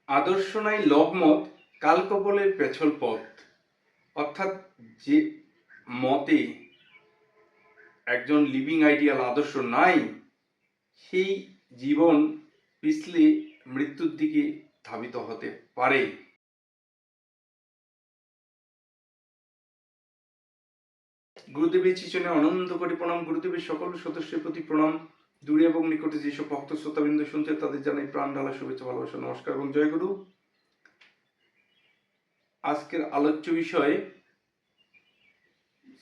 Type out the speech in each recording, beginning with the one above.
আদর্শ নাই লোকমত, কালকবলের পেছল পথ। অর্থাৎ যে মতে একজন লিভিং আইডিয়াল আদর্শ নাই, সেই জীবন পিছলে মৃত্যুর দিকে ধাবিত হতে পারে। গুরুদেবের চিচনে অনন্ত কোটি প্রণাম। গুরুদেবের সকল সদস্যের প্রতি প্রণাম। দূরে এবং নিকটে যেসব ভক্ত শ্রোতাবৃন্দ শুনছেন তাদের জানাই প্রাণ ঢালা শুভেচ্ছা, ভালোবাসা, নমস্কার এবং জয় গুরু। আজকের আলোচ্য বিষয়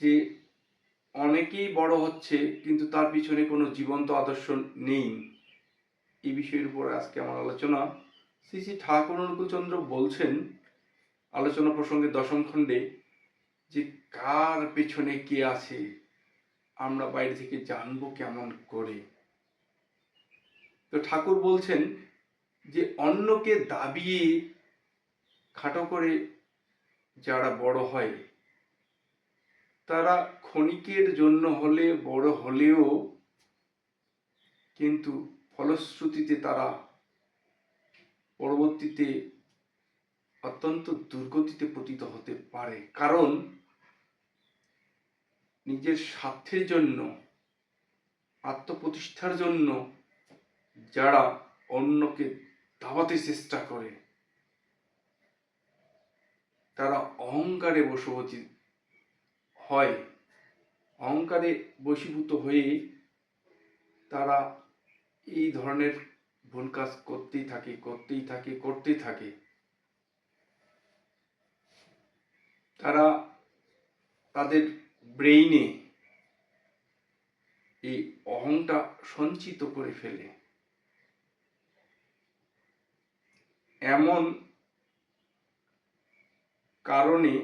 যে অনেকেই বড় হচ্ছে কিন্তু তার পিছনে কোনো জীবন্ত আদর্শ নেই, এই বিষয়ের উপর আজকে আমার আলোচনা। শ্রী শ্রী ঠাকুর অনুকূলচন্দ্র বলছেন আলোচনা প্রসঙ্গে দশম খণ্ডে যে কার পেছনে কে আছে আমরা বাইরে থেকে জানবো কেমন করে। তো ঠাকুর বলছেন যে অন্যকে দাবিয়ে খাটো করে যারা বড় হয় তারা ক্ষণিকের জন্য হলে বড় হলেও কিন্তু ফলশ্রুতিতে তারা পরবর্তীতে অত্যন্ত দুর্গতিতে পতিত হতে পারে। কারণ নিজের স্বার্থের জন্য, আত্মপ্রতিষ্ঠার জন্য যারা অন্যকে দাবাতে চেষ্টা করে তারা অহংকারে বশবর্তী হয়। অহংকারে বশীভূত হয়ে তারা এই ধরনের ভুল কাজ করতেই থাকে। তারা তাদের ব্রেইনে এই অহংটা সঞ্চিত করে ফেলে। এমন কারণে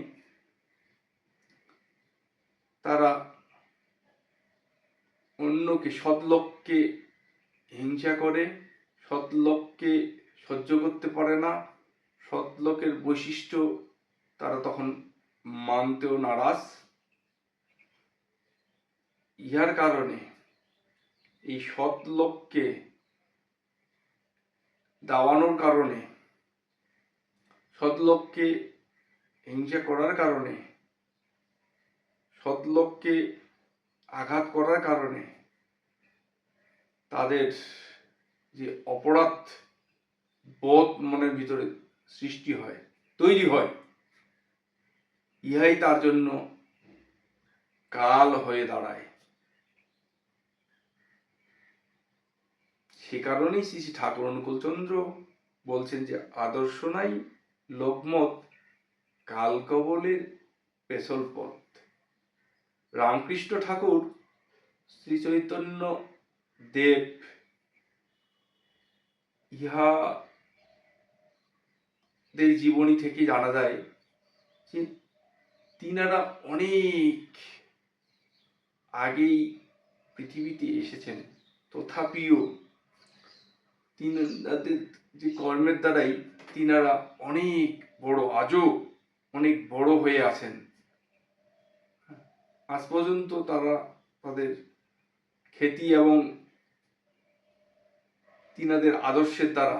তারা অন্যকে, সৎলোককে হিংসা করে, সৎলোককে সহ্য করতে পারে না, সৎলোকের বৈশিষ্ট্য তারা তখন মানতেও নারাজ। ইহার কারণে এই সৎলোককে দাওয়ানোর কারণে, সৎলোককে হিংসা করার কারণে, সৎলোককে আঘাত করার কারণে তাদের যে অপরাধ বোধ মনের ভিতরে সৃষ্টি হয়, তৈরি হয়, ইহাই তার জন্য কাল হয়ে দাঁড়ায়। সে কারণেই শ্রী শ্রী ঠাকুর অনুকূলচন্দ্র বলছেন যে আদর্শ নাই লোকমত, কালকবলের পেছল পথ। রামকৃষ্ণ ঠাকুর, শ্রী চৈতন্য দেব ইহাদের জীবনী থেকে জানা যায় যে তিনারা অনেক আগেই পৃথিবীতে এসেছেন, তথাপিও তিনাদের যে কর্মের দ্বারাই তিনারা অনেক বড়, আজও অনেক বড় হয়ে আছেন। আজ পর্যন্ত তারা তাদের খ্যাতি এবং তিনাদের আদর্শের দ্বারা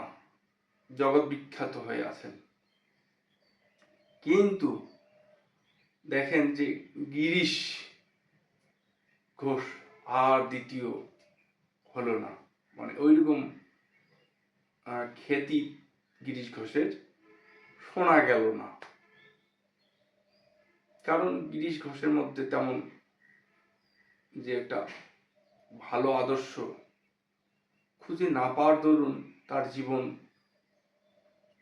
জগৎ বিখ্যাত হয়ে আছেন। কিন্তু দেখেন যে গিরিশ ঘোষ আর দ্বিতীয় হলো না, মানে ওইরকম খ্যাতি গিরিশ ঘোষের শোনা গেল না। কারণ গিরিশ ঘোষের মধ্যে তেমন যে একটা ভালো আদর্শ খুঁজে না পাওয়ার দরুন তার জীবন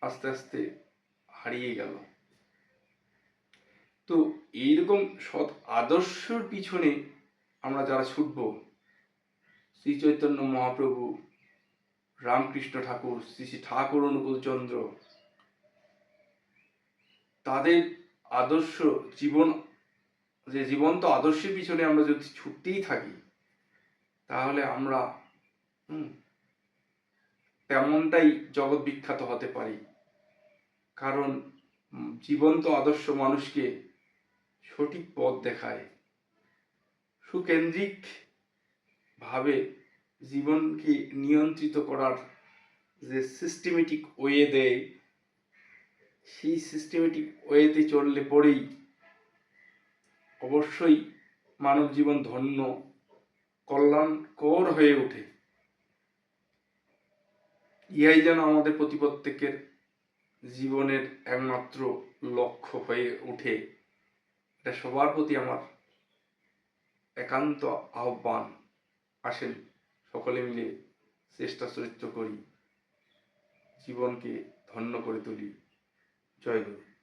আস্তে আস্তে হারিয়ে গেল। তো এইরকম সৎ আদর্শের পিছনে আমরা যারা ছুটব, শ্রী চৈতন্য মহাপ্রভু, রামকৃষ্ণ ঠাকুর, শ্রী শ্রী ঠাকুর অনুকূলচন্দ্র, তাদের আদর্শ জীবন, যে জীবন্ত আদর্শের পিছনে আমরা যদি ছুটতেই থাকি তাহলে আমরা তেমনটাই জগৎ বিখ্যাত হতে পারি। কারণ জীবন্ত আদর্শ মানুষকে সঠিক পথ দেখায়, সুকেন্দ্রিক ভাবে জীবনকে নিয়ন্ত্রিত করার যে সিস্টেমেটিক ওয়ে দেয়, সেই সিস্টেমেটিক ওয়েতে চললে পরেই অবশ্যই মানব জীবন ধন্য কল্যাণকর হয়ে ওঠে। ইহাই যেন আমাদের প্রত্যেকের জীবনের একমাত্র লক্ষ্য হয়ে ওঠে। এটা সবার প্রতি আমার একান্ত আহ্বান। আসেন সকলে মিলে চেষ্টা চরিত্র করি, জীবনকে ধন্য করে তুলি। জয় গুরু।